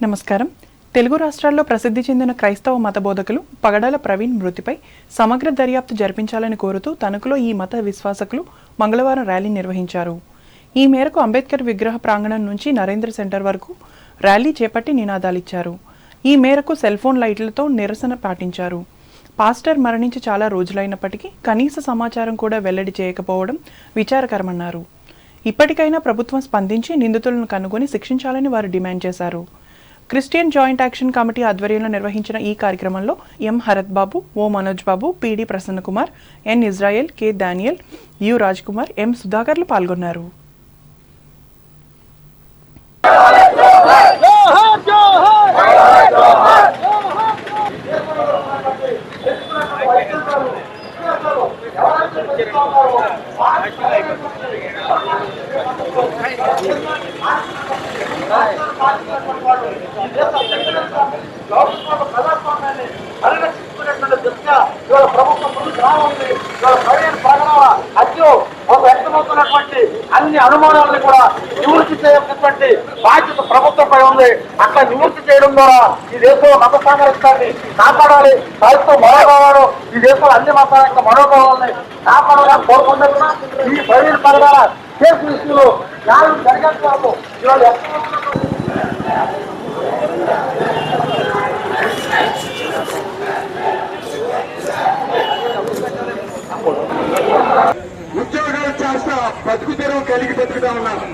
నమస్కారం. తెలుగు రాష్ట్రాల్లో ప్రసిద్ధి చెందిన క్రైస్తవ మత బోధకులు పగడాల ప్రవీణ్ మృతిపై సమగ్ర దర్యాప్తు జరిపించాలని కోరుతూ తణుకులో ఈ మత విశ్వాసకులు మంగళవారం ర్యాలీ నిర్వహించారు. ఈ మేరకు అంబేద్కర్ విగ్రహ ప్రాంగణం నుంచి నరేంద్ర సెంటర్ వరకు ర్యాలీ చేపట్టి నినాదాలిచ్చారు. ఈ మేరకు సెల్ ఫోన్ లైట్లతో నిరసన పాటించారు. పాస్టర్ మరణించి చాలా రోజులైనప్పటికీ కనీస సమాచారం కూడా వెల్లడి చేయకపోవడం విచారకరమన్నారు. ఇప్పటికైనా ప్రభుత్వం స్పందించి నిందితులను కనుగొని శిక్షించాలని వారు డిమాండ్ చేశారు. క్రిస్టియన్ జాయింట్ యాక్షన్ కమిటీ ఆధ్వర్యంలో నిర్వహించిన ఈ కార్యక్రమంలో M Harath Babu, O Manoj Babu, PD Prasanna Kumar, N Israel, K Daniel, U Raj Kumar, M సుధాకర్లు పాల్గొన్నారు. అన్ని అనుమానాలను కూడా నివృత్తి చేయాల్సినటువంటి బాధ్యత ప్రభుత్వంపై ఉంది. అట్లా నివృత్తి చేయడం ద్వారా ఈ దేశంలో మత సామరస్యాన్ని కాపాడాలి. క్రైస్తవ మనోభావాలు ఈ దేశంలో అన్ని మతాల యొక్క మనోభావాలని కాపాడాలని కోరుకుంటున్నా. ఈ ప్రవీణ్ పగడాల కేసు విషయంలో న్యాయం జరిగేందుకు ఇవాళ ఉద్యోగాలు చేస్తా బతుకు తెరువు కలిగి బతుకుతా ఉన్నారు.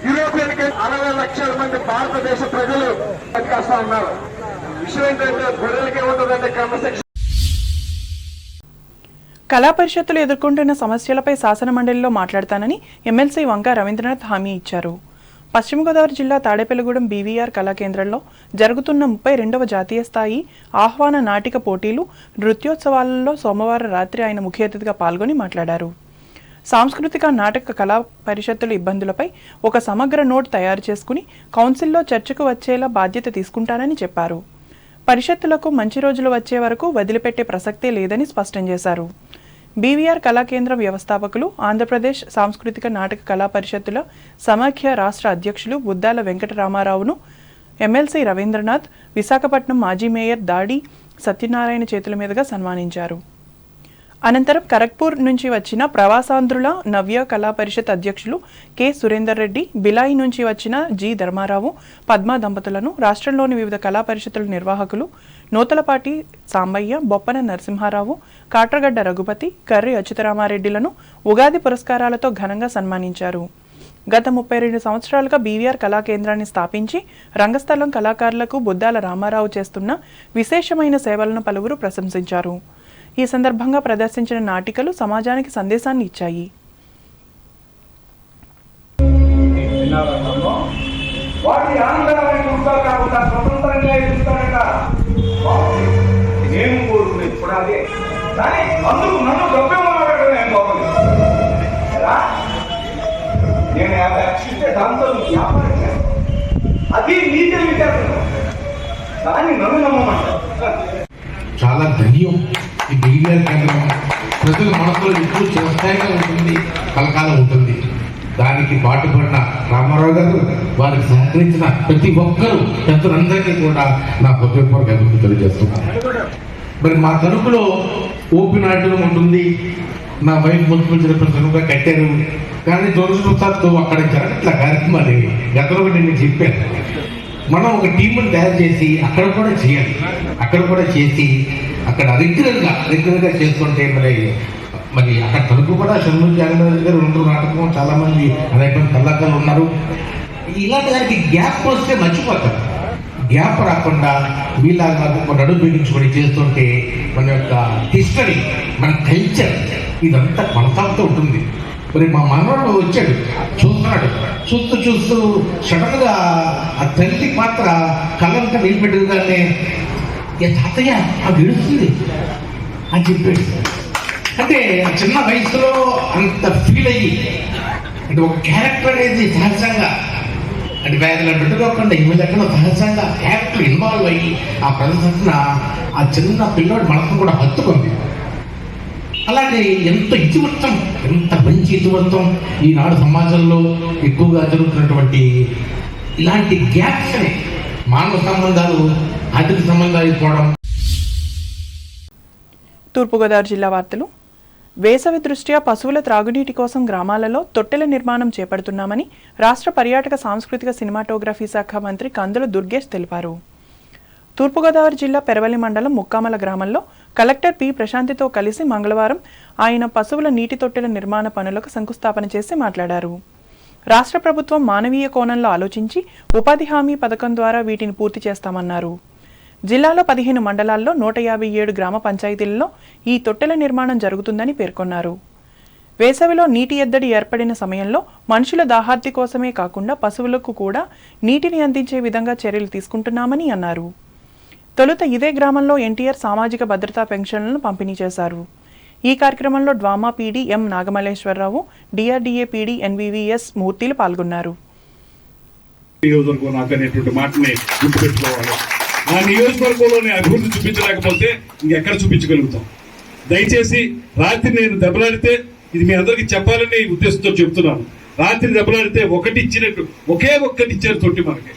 యూరోపియన్ 60 లక్షల మంది భారతదేశ ప్రజలు బతికేస్తా ఉన్నారు. విషయం ఏంటంటే గొర్రెలకే ఉంటుందంటే క్రమశిక్షణ. కళా పరిషత్తులు ఎదుర్కొంటున్న సమస్యలపై శాసనమండలిలో మాట్లాడతానని ఎమ్మెల్సీ వంక రవీంద్రనాథ్ హామీ ఇచ్చారు. పశ్చిమ గోదావరి జిల్లా తాడేపల్లిగూడెం బీవీఆర్ కళాకేంద్రంలో జరుగుతున్న 32వ జాతీయ స్థాయి ఆహ్వాన నాటిక పోటీలు, నృత్యోత్సవాలలో సోమవారం రాత్రి ఆయన ముఖ్య అతిథిగా పాల్గొని మాట్లాడారు. సాంస్కృతిక నాటక కళా పరిషత్తుల ఇబ్బందులపై ఒక సమగ్ర నోట్ తయారు చేసుకుని కౌన్సిల్లో చర్చకు వచ్చేలా బాధ్యత తీసుకుంటానని చెప్పారు. పరిషత్తులకు మంచి రోజులు వచ్చే వరకు వదిలిపెట్టే ప్రసక్తే లేదని స్పష్టం చేశారు. బీవీఆర్ కళాకేంద్రం వ్యవస్థాపకులు, ఆంధ్రప్రదేశ్ సాంస్కృతిక నాటక కళా పరిషత్తుల సమాఖ్య రాష్ట్ర అధ్యక్షులు బుద్దాల వెంకటరామారావును ఎమ్మెల్సీ రవీంద్రనాథ్, విశాఖపట్నం మాజీ మేయర్ దాడి సత్యనారాయణ చేతుల మీదుగా సన్మానించారు. అనంతరం ఖరగ్పూర్ నుంచి వచ్చిన ప్రవాసాంధ్రుల నవ్య కళా పరిషత్ అధ్యక్షులు కె సురేందర్ రెడ్డి, బిలాయి నుంచి వచ్చిన జి ధర్మారావు, పద్మ దంపతులను, రాష్ట్రంలోని వివిధ కళా పరిషత్తుల నిర్వాహకులు నూతలపాటి సాంబయ్య, బొప్పన నరసింహారావు, కాట్రగడ్డ రఘుపతి, కర్రి అచ్యుతరామారెడ్డిలను ఉగాది పురస్కారాలతో ఘనంగా సన్మానించారు. గత 32 సంవత్సరాలుగా బీవీఆర్ కళాకేంద్రాన్ని స్థాపించి రంగస్థలం కళాకారులకు బుద్దాల రామారావు చేస్తున్న విశేషమైన సేవలను పలువురు ప్రశంసించారు. ఈ సందర్భంగా ప్రదర్శించిన నాటికలు సమాజానికి సందేశాన్ని ఇచ్చాయి. చాలా ధన్యం ఈ బీవీఆర్ కేంద్రం ప్రజల మనసులో ఎప్పుడు చిరస్థాయిగా ఉంటుంది, కలకాలం ఉంటుంది. దానికి బాటుపడిన రామారావు గారు, వారికి సహకరించిన ప్రతి ఒక్కరూ పెద్దలందరికీ కూడా నా హృదయపూర్వక అభివృద్ధి తెలియజేస్తున్నాను. మరి మా తణుకులో ఓపి నాట్యం ఉంటుంది. నా వైఫ్ ముఖ్యమంత్రి ప్రసన్నంగా కట్టారు. కానీ దురదృష్టవశాత్తు అక్కడ జరగట్ల కార్యక్రమాలు గతంలో నేను చెప్పాను. మనం ఒక టీముని తయారు చేసి అక్కడ కూడా చేయాలి. అక్కడ కూడా చేసి అక్కడ రెగ్యులర్గా చేస్తుంటే మరి అక్కడ తణుకు కూడా షణ్ముఖ జాగరాజు గారు 2 నాటకం, చాలా మంది అనేక మంది కళాకారులు ఉన్నారు. ఇలాంటి దానికి గ్యాప్ వస్తే మర్చిపోతారు. గ్యాప్ రాకుండా వీళ్ళగా నడుము బిగించుకొని చేస్తుంటే మన యొక్క హిస్టరీ, మన కల్చర్ ఇదంతా కొనసాగుతూ ఉంటుంది. మరి మా మనవాడు వచ్చాడు, చూస్తున్నాడు. చూస్తూ సడన్గా ఆ తల్లి పాత్ర కళ్ళంతా నిలబెట్టగానే తాతయ్య అది ఏడుస్తుంది అని చెప్పాడు. అంటే చిన్న వయసులో అంత ఫీల్ అయ్యి, అంటే ఒక క్యారెక్టర్ అనేది సహజంగా అంటే వేదన పెట్టుకోకుండా ఇవాళ ఎక్కడో సహజంగా క్యారెక్టర్ ఇన్వాల్వ్ అయ్యి ఆ ప్రదర్శన ఆ చిన్న పిల్లోడి మనసు కూడా హత్తుకుంది. అలాగే ఎంత ఇతివృత్తం, ఎంత మంచి ఇతివృత్తం ఈనాడు సమాజంలో ఎక్కువగా జరుగుతున్నటువంటి ఇలాంటి గ్యాప్స్ని మానవ మానవ సంబంధాలు ఆర్థిక సంబంధాలు అయిపోవడం. తూర్పుగోదావరి జిల్లా వార్తలు. వేసవి దృష్ట్యా పశువుల త్రాగునీటి కోసం గ్రామాలలో తొట్టెల నిర్మాణం చేపడుతున్నామని రాష్ట్ర పర్యాటక సాంస్కృతిక సినిమాటోగ్రఫీ శాఖ మంత్రి కందుల దుర్గేష్ తెలిపారు. తూర్పుగోదావరి జిల్లా పెరవలి మండలం ముక్కామల గ్రామంలో కలెక్టర్ పి ప్రశాంతితో కలిసి మంగళవారం ఆయన పశువుల నీటి తొట్టెల నిర్మాణ పనులకు శంకుస్థాపన చేసి మాట్లాడారు. రాష్ట్ర ప్రభుత్వం మానవీయ కోణంలో ఆలోచించి ఉపాధి హామీ పథకం ద్వారా వీటిని పూర్తి చేస్తామన్నారు. జిల్లాలో 15 మండలాల్లో 157 గ్రామ పంచాయతీలలో ఈ తొట్టెల నిర్మాణం జరుగుతుందని పేర్కొన్నారు. వేసవిలో నీటి ఎద్దడి ఏర్పడిన సమయంలో మనుషుల దాహార్తి కోసమే కాకుండా పశువులకు కూడా నీటిని అందించే విధంగా చర్యలు తీసుకుంటున్నామని అన్నారు. తొలుత ఇదే గ్రామంలో ఎన్టీఆర్ సామాజిక భద్రతా పెన్షన్లను పంపిణీ చేశారు. ఈ కార్యక్రమంలో డ్వామా పీడీ ఎం నాగమల్లేశ్వరరావు, డిఆర్డీఏ పీడీ ఎన్వీవీఎస్ మూర్తిలు పాల్గొన్నారు. ఆ నియోజకవర్గంలోని అభివృద్ధి చూపించలేకపోతే ఇంకెక్కడ చూపించగలుగుతాం? దయచేసి రాత్రి నేను దెబ్బలాడితే ఇది మీ అందరికి చెప్పాలని ఉద్దేశంతో చెప్తున్నాను. రాత్రి దెబ్బలాడితే ఒక్కటి ఇచ్చారు తొట్టి. మనకి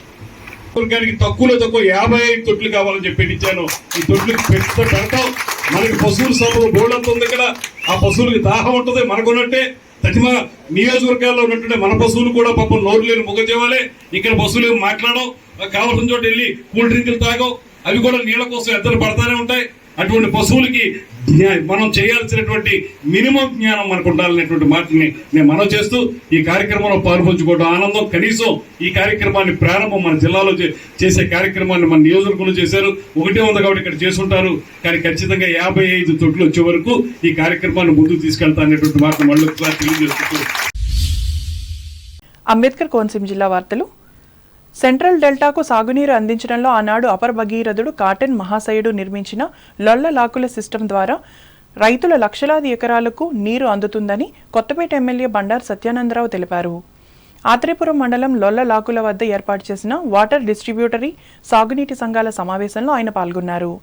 తక్కువలో తక్కువ 55 తొట్లు కావాలని చెప్పి ఇచ్చాను. ఈ తొట్లకి పెడతాం. మనకి పశువుల సమయంలో బోర్డు అంత ఉంది ఇక్కడ. ఆ పశువులకి దాహం ఉంటుంది. మనకున్నట్టే తటిమ నియోజకవర్గాల్లో ఉన్నట్టుండే మన పశువులు కూడా పాపం నోరు లేని ముఖ చేయాలి. ఇక్కడ పశువులు మాట్లాడడం, కావాల్సిన చోట వెళ్ళి కూల్ డ్రింకులు తాగవు. అవి కూడా నీళ్ళ కోసం ఎద్దరు పడతానే ఉంటాయి. అటువంటి పశువులకి మనం చేయాల్సినటువంటి మినిమం జ్ఞానం మనకు ఉండాలనేటువంటి మాటని నేను మనవి చేస్తూ ఈ కార్యక్రమంలో పాల్పంచుకోవడం ఆనందం. కనీసం ఈ కార్యక్రమాన్ని ప్రారంభం మన జిల్లాలో చేసే కార్యక్రమాన్ని మన నియోజకవర్గంలో చేశారు. 100 కాబట్టి ఇక్కడ చేసుకుంటారు. కానీ ఖచ్చితంగా 55 తొట్లు వచ్చే వరకు ఈ కార్యక్రమాన్ని ముందుకు తీసుకెళ్తా అనేటువంటి మాట మళ్ళీ ఒకసారి తెలియజేస్తూ. అంబేద్కర్ కోనసీమ జిల్లా వార్తలు. సెంట్రల్ డెల్టాకు సాగునీరు అందించడంలో ఆనాడు అపర భగీరథుడు కాటన్ మహాశయుడు నిర్మించిన లొల్ల లాకుల సిస్టమ్ ద్వారా రైతుల లక్షలాది ఎకరాలకు నీరు అందుతుందని కొత్తపేట ఎమ్మెల్యే బండారు సత్యానందరావు తెలిపారు. ఆత్రేపురం మండలం లొల్ల లాకుల వద్ద ఏర్పాటు చేసిన వాటర్ డిస్ట్రిబ్యూటరీ సాగునీటి సంఘాల సమావేశంలో ఆయన పాల్గొన్నారు.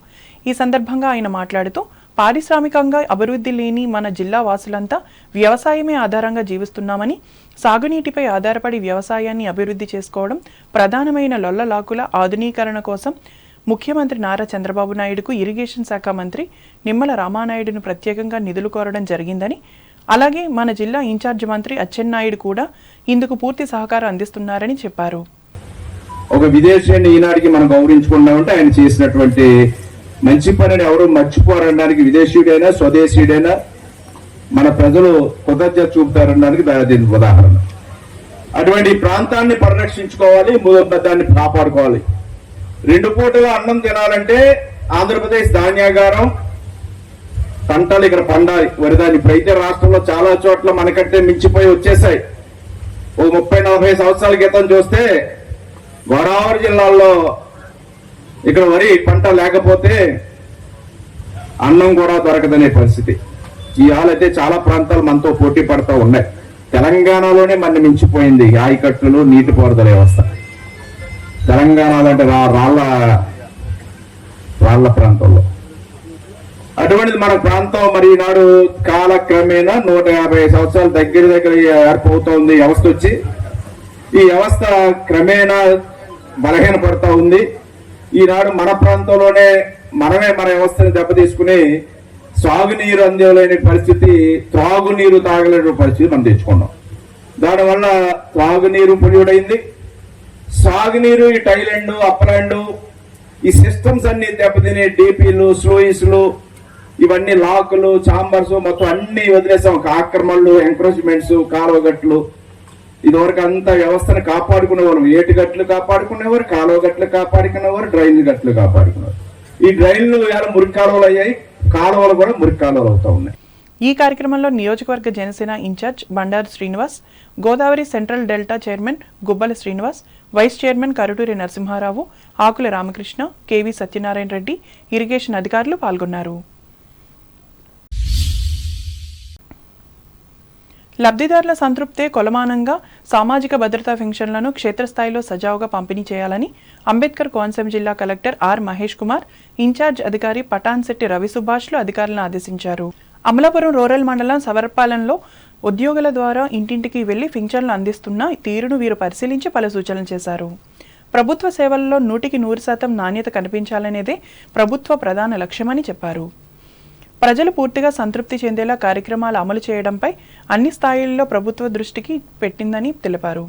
ఈ సందర్భంగా ఆయన మాట్లాడుతూ పారిశ్రామికంగా అభివృద్ధి లేని మన జిల్లా వాసులంతా వ్యవసాయమే ఆధారంగా జీవిస్తున్నామని, సాగునీటిపై ఆధారపడి వ్యవసాయాన్ని అభివృద్ధి చేసుకోవడం ప్రధానమైన లొల్ల లాకుల ఆధునీకరణ కోసం ముఖ్యమంత్రి నారా చంద్రబాబు నాయుడుకు ఇరిగేషన్ శాఖ మంత్రి నిమ్మల రామానాయుడును ప్రత్యేకంగా నిధులు కోరడం జరిగిందని, అలాగే మన జిల్లా ఇన్ఛార్జ్ మంత్రి అచ్చెన్నాయుడు కూడా ఇందుకు పూర్తి సహకారం అందిస్తున్నారని చెప్పారు. ఒక విదేశీయుని ఈనాటికి మనం గౌరవించుకున్నామంటే ఆయన చేసినటువంటి మంచి పనిని ఎవరు మర్చిపోరనడానికి విదేశీయుడైనా స్వదేశీయుడైనా మన ప్రజలు కృతజ్ఞత చూపుతారనడానికి దీని ఉదాహరణ. అటువంటి ప్రాంతాన్ని పరిరక్షించుకోవాలి, దాన్ని కాపాడుకోవాలి. 2 పూటల అన్నం తినాలంటే ఆంధ్రప్రదేశ్ ధాన్యాగారం పంటలు ఇక్కడ పండాలి, వరిదాన్ని. ఇప్పుడైతే రాష్ట్రంలో చాలా చోట్ల మనకంటే మించిపోయి వచ్చేసాయి. ఓ 30-40 సంవత్సరాల క్రితం చూస్తే గోదావరి జిల్లాల్లో ఇక్కడ వరి పంట లేకపోతే అన్నం కూడా దొరకదనే పరిస్థితి. ఇవాళైతే చాలా ప్రాంతాలు మనతో పోటీ పడుతూ ఉన్నాయి. తెలంగాణలోనే మన మించిపోయింది ఆయకట్టులు, నీటిపారుదల వ్యవస్థ. తెలంగాణలో అంటే రాళ్ల ప్రాంతంలో అటువంటిది మన ప్రాంతం. మరి ఈనాడు కాలక్రమేణా 150 సంవత్సరాల దగ్గర ఏర్పడుతోంది వ్యవస్థ వచ్చి. ఈ వ్యవస్థ క్రమేణా బలహీనపడతా ఉంది. ఈనాడు మన ప్రాంతంలోనే మనమే మన వ్యవస్థను దెబ్బతీసుకుని సాగునీరు అందేలేని పరిస్థితి, త్రాగునీరు తాగలేని పరిస్థితి మనం తెచ్చుకున్నాం. దానివల్ల త్రాగునీరు పొల్యూడైంది. సాగునీరు ఈ టైలాండ్, అప్పలాండ్ ఈ సిస్టమ్స్ అన్ని దెబ్బతిని డీపీలు, స్లూయిస్లు, ఇవన్నీ లాకులు, చాంబర్స్ మొత్తం అన్ని వదిలేసాం. ఆక్రమణలు, ఎంక్రోచ్మెంట్స్, కాలువగట్లు. ఇదివరకు అంతా వ్యవస్థను కాపాడుకునేవారు. ఏటిగట్లు కాపాడుకునేవారు, కాలువగట్లు కాపాడుకునేవారు, డ్రైన్ గట్లు కాపాడుకునేవారు. ఈ డ్రైన్లు మురికి కాలువలు అయ్యాయి, కాలువలు కూడా మురికి కాలువలు అవుతా ఉన్నాయి. ఈ కార్యక్రమంలో నియోజకవర్గ Janasena incharge Bandaru Srinivas, Godavari central delta chairman Gubbala Srinivas, vice chairman Karuturi Narasimha Rao, Akula Ramakrishna, KV Satyanarayana Reddy, irrigation అధికారులు పాల్గొన్నారు. లబ్ధిదారుల సంతృప్తే కొలమానంగా సామాజిక భద్రతా పెన్షన్లను క్షేత్రస్థాయిలో సజావుగా పంపిణీ చేయాలని అంబేద్కర్ కోనసీమ జిల్లా collector R Mahesh Kumar, in charge అధికారి పటాన్శెట్టి రవి సుభాష్లు అధికారులను ఆదేశించారు. అమలాపురం రూరల్ మండలం సవరపాలెంలో ఉద్యోగుల ద్వారా ఇంటింటికి వెళ్లి పింఛన్లు అందిస్తున్న తీరును వీరు పరిశీలించి పలు సూచనలు చేశారు. ప్రభుత్వ సేవల్లో 100% నాణ్యత కనిపించాలనేదే ప్రభుత్వ ప్రధాన లక్ష్యమని చెప్పారు. ప్రజలు పూర్తిగా సంతృప్తి చెందేలా కార్యక్రమాలు అమలు చేయడంపై అన్ని స్థాయిల్లో ప్రభుత్వ దృష్టికి పెట్టిందని తెలిపారు.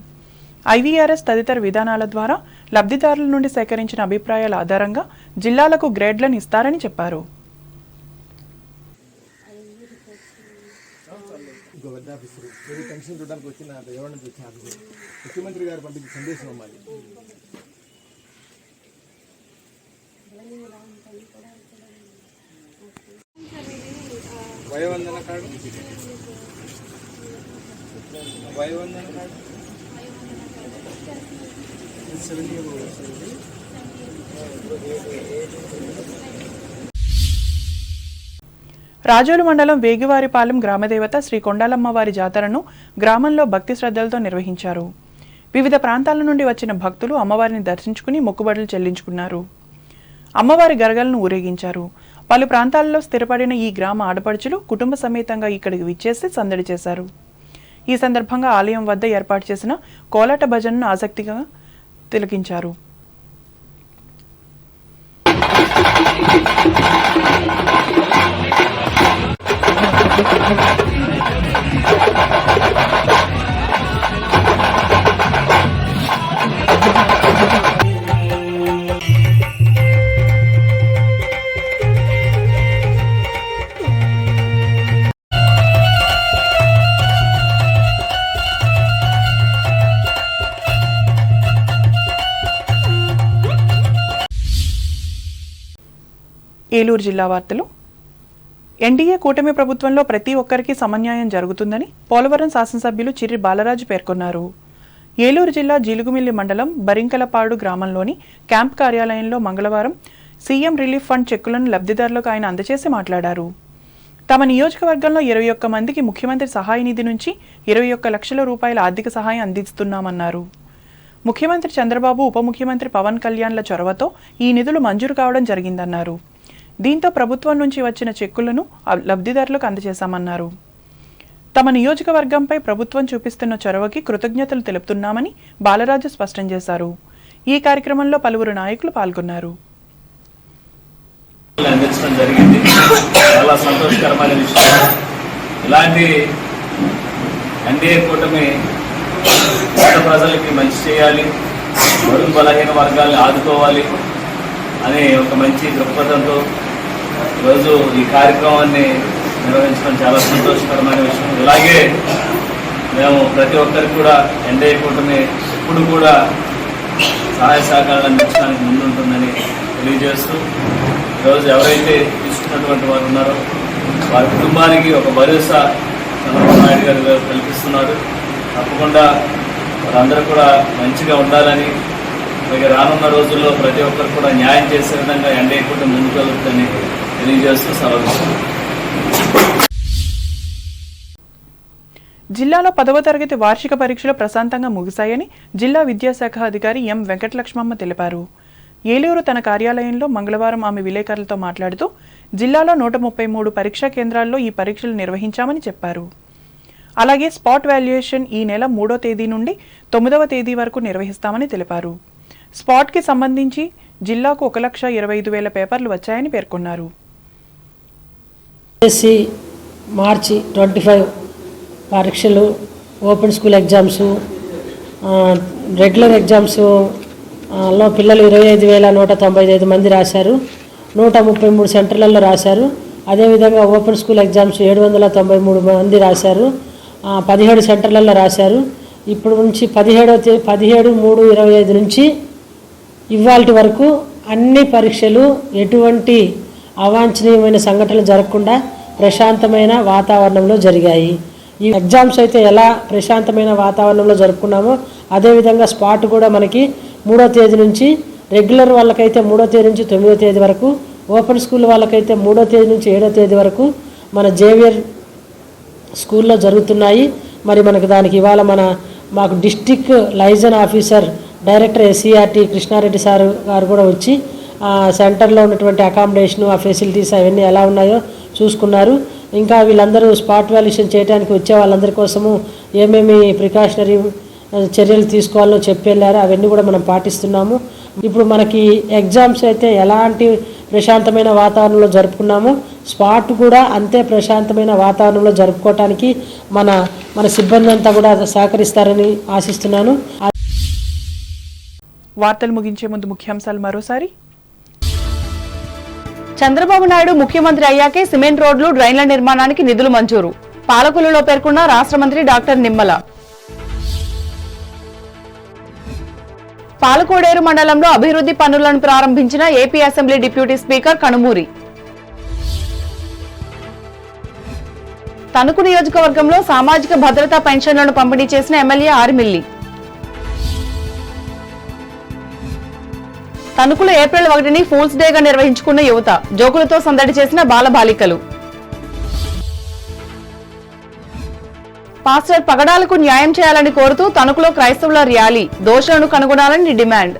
ఐవీఆర్ఎస్ తదితర విధానాల ద్వారా లబ్ధిదారుల నుండి సేకరించిన అభిప్రాయాల ఆధారంగా జిల్లాలకు గ్రేడ్లను ఇస్తారని చెప్పారు. ముఖ్యమంత్రి గారు పంపించిన సందేశం అమ్మాలి. వయోవందన కార్డు, వయోవందన కార్డు రాజోలు మండలం వేగివారిపాలెం గ్రామదేవత శ్రీ కొండాలమ్మవారి జాతరను గ్రామంలో భక్తి శ్రద్ధలతో నిర్వహించారు. వివిధ ప్రాంతాల నుండి వచ్చిన భక్తులు అమ్మవారిని దర్శించుకుని మొక్కుబడులు చెల్లించుకున్నారు. అమ్మవారి గరగలను ఊరేగించారు. పలు ప్రాంతాల్లో స్థిరపడిన ఈ గ్రామ ఆడపడుచులు కుటుంబ సమేతంగా ఇక్కడికి విచ్చేసి సందడి చేశారు. ఈ సందర్భంగా ఆలయం వద్ద ఏర్పాటు చేసిన కోలాట భజనను ఆసక్తిగా తిలకించారు. ఏలూరు జిల్లా వార్తలు. ఎన్డీఏ కూటమి ప్రభుత్వంలో ప్రతి ఒక్కరికి సమన్యాయం జరుగుతుందని పోలవరం శాసనసభ్యులు చిర్రి బాలరాజు పేర్కొన్నారు. ఏలూరు జిల్లా జీలుగుమిల్లి మండలం బరింకలపాడు గ్రామంలోని క్యాంప్ కార్యాలయంలో మంగళవారం సీఎం రిలీఫ్ ఫండ్ చెక్కులను లబ్ధిదారులకు ఆయన అందజేసి మాట్లాడారు. తమ నియోజకవర్గంలో 21 మందికి ముఖ్యమంత్రి సహాయ నిధి నుంచి 21 లక్షల రూపాయల ఆర్థిక సహాయం అందిస్తున్నామన్నారు. ముఖ్యమంత్రి చంద్రబాబు, ఉప ముఖ్యమంత్రి పవన్ కళ్యాణ్ల చొరవతో ఈ నిధులు మంజూరు కావడం జరిగిందన్నారు. దీంతో ప్రభుత్వం నుంచి వచ్చిన చెక్కులను లబ్ధిదారులకు అందజేశామన్నారు. తమ నియోజకవర్గంపై ప్రభుత్వం చూపిస్తున్న చొరవకి కృతజ్ఞతలు తెలుపుతున్నామని బాలరాజు స్పష్టం చేశారు. ఈ కార్యక్రమంలో పలువురు నాయకులు పాల్గొన్నారు. అందించడం జరిగింది. చాలా సంతోషకరమైన విషయం. ఇలాంటి ఎన్డీఏ కూటమి పేద ప్రజలకి మంచి చేయాలి, బడుగు బలహీన వర్గాల్ని ఆదుకోవాలి అనే ఒక మంచి దృక్పథంతో ఈరోజు ఈ కార్యక్రమాన్ని నిర్వహించడం చాలా సంతోషకరమైన విషయం. ఇలాగే మేము ప్రతి ఒక్కరికి కూడా ఎన్డీఏ కూటమి ఎప్పుడు కూడా సహాయ సహకారాలు అందించడానికి ముందుంటుందని తెలియజేస్తూ ఈరోజు ఎవరైతే తీసుకున్నటువంటి వారు ఉన్నారో వారి కుటుంబానికి ఒక భరోసా చంద్రబాబు నాయుడు గారు కల్పిస్తున్నారు. తప్పకుండా వారందరూ కూడా మంచిగా ఉండాలని, అలాగే రానున్న రోజుల్లో ప్రతి ఒక్కరు కూడా న్యాయం చేసే విధంగా ఎన్డీఏ కూటమి ముందుకు వెళ్తుందని తెలియజేస్తూ సెలవు. జిల్లాలో 10వ తరగతి వార్షిక పరీక్షలు ప్రశాంతంగా ముగిశాయని జిల్లా విద్యాశాఖ అధికారి ఎం వెంకటలక్ష్మమ్మ తెలిపారు. ఏలూరు తన కార్యాలయంలో మంగళవారం ఆమె విలేకరులతో మాట్లాడుతూ జిల్లాలో 133 పరీక్షా కేంద్రాల్లో ఈ పరీక్షలు నిర్వహించామని చెప్పారు. అలాగే స్పాట్ వాల్యుయేషన్ ఈ నెల 3వ తేదీ నుండి 9వ తేదీ వరకు నిర్వహిస్తామని తెలిపారు. స్పాట్కి సంబంధించి జిల్లాకు 1,25,000 పేపర్లు వచ్చాయని పేర్కొన్నారు. మార్చి 25 పరీక్షలు, open school exams, regular exams లో పిల్లలు 25,195 మంది రాశారు. 133 సెంటర్లలో రాశారు. అదేవిధంగా ఓపెన్ స్కూల్ ఎగ్జామ్స్ 793 మంది రాశారు. 17 సెంటర్లలో రాశారు. ఇప్పుడు నుంచి 17/3/25 నుంచి ఇవాల్టి వరకు అన్ని పరీక్షలు ఎటువంటి అవాంఛనీయమైన సంఘటనలు జరగకుండా ప్రశాంతమైన వాతావరణంలో జరిగాయి. ఈ ఎగ్జామ్స్ అయితే ఎలా ప్రశాంతమైన వాతావరణంలో జరుపుకున్నామో అదేవిధంగా స్పాట్ కూడా మనకి 3వ తేదీ నుంచి, రెగ్యులర్ వాళ్ళకైతే 3వ తేదీ నుంచి 9వ తేదీ వరకు, ఓపెన్ స్కూల్ వాళ్ళకైతే 3వ తేదీ నుంచి 7వ తేదీ వరకు మన జేవియర్ స్కూల్లో జరుగుతున్నాయి. మరి మనకు దానికి ఇవాళ మాకు district liaison officer director SCRT Krishna Reddy sir గారు కూడా వచ్చి సెంటర్లో ఉన్నటువంటి అకామిడేషను, ఆ ఫెసిలిటీస్ అవన్నీ ఎలా ఉన్నాయో చూసుకున్నారు. ఇంకా వీళ్ళందరూ స్పాట్ వాల్యుయేషన్ చేయడానికి వచ్చే వాళ్ళందరి కోసము ఏమేమి ప్రికాషనరీ చర్యలు తీసుకోవాలో చెప్పి వెళ్ళారు. అవన్నీ కూడా మనం పాటిస్తున్నాము. ఇప్పుడు మనకి ఎగ్జామ్స్ అయితే ఎలాంటి ప్రశాంతమైన వాతావరణంలో జరుపుకున్నాము, స్పాట్ కూడా అంతే ప్రశాంతమైన వాతావరణంలో జరుపుకోవటానికి మన సిబ్బంది అంతా కూడా సహకరిస్తారని ఆశిస్తున్నాను. వార్తలు ముగించే ముందు ముఖ్యాంశాలు మరోసారి. చంద్రబాబు నాయుడు ముఖ్యమంత్రి అయ్యాకే సిమెంట్ రోడ్లు, డ్రైన్ల నిర్మాణానికి నిధులు మంజూరు. పాలకులలో పేర్కొన్న రాష్ట్ర మంత్రి డాక్టర్ నిమ్మల. పాలకోడేరు మండలంలో అభివృద్ధి పనులను ప్రారంభించిన AP assembly deputy speaker Kanumuri. Tanuku నియోజకవర్గంలో సామాజిక భద్రతా పెన్షన్లను పంపిణీ చేసిన ఎమ్మెల్యే ఆర్మిల్లి. తణుకులో ఏప్రిల్ 1ని ఫూల్స్ డేగా నిర్వహించుకున్న యువత, జోకులతో సందడి చేసిన బాలబాలికలు. పాస్టర్ పగడాలకు న్యాయం చేయాలని కోరుతూ తణుకులో క్రైస్తవుల ర్యాలీ, దోషులను కనుగొనాలని డిమాండ్.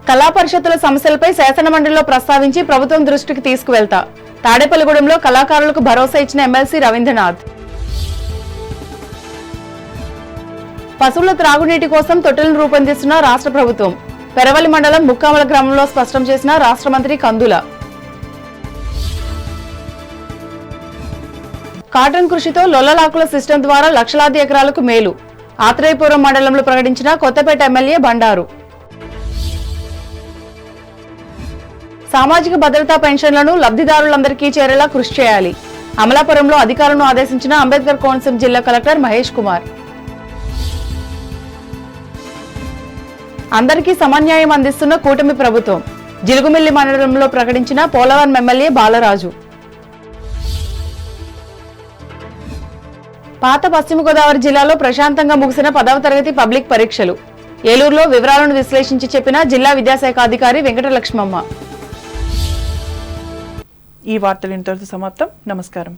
కళా పరిషత్తుల సమస్యలపై శాసనమండలిలో ప్రస్తావించి ప్రభుత్వం దృష్టికి తీసుకువెళ్తా. తాడేపల్లిగూడెంలో కళాకారులకు భరోసా ఇచ్చిన ఎమ్మెల్సీ రవీంద్రనాథ్. పశువుల త్రాగునీటి కోసం తొట్టెలను రూపొందిస్తున్న రాష్ట్ర ప్రభుత్వం. పెరవల్లి మండలం ముక్కామల గ్రామంలో స్పష్టం చేసిన రాష్ట్ర మంత్రి కందుల. కాటన్ కృషితో లొల్లలాకుల సిస్టమ్ ద్వారా లక్షలాది ఎకరాలకు మేలు. ఆత్రేయపురం మండలంలో ప్రకటించిన కొత్తపేట ఎమ్మెల్యే బండారు. సామాజిక భద్రతా పెన్షన్లను లబ్ధిదారులందరికీ చేరేలా కృషి చేయాలి. అమలాపురంలో అధికారులను ఆదేశించిన అంబేద్కర్ కోనసీమ జిల్లా కలెక్టర్ మహేష్ కుమార్. అందరికీ సమన్యాయం అందిస్తున్న కూటమి ప్రభుత్వం. జిలుగుమిల్లి మండలంలో ప్రకటించిన పోలవరం ఎమ్మెల్యే బాలరాజు. పాత పశ్చిమ గోదావరి జిల్లాలో ప్రశాంతంగా ముగిసిన 10వ తరగతి పబ్లిక్ పరీక్షలు. ఏలూరులో వివరాలను విశ్లేషించి చెప్పిన జిల్లా విద్యాశాఖ అధికారి వెంకటలక్ష్మమ్మ. ఈ వార్తలు ఇంతటితో సమాప్తం. నమస్కారం.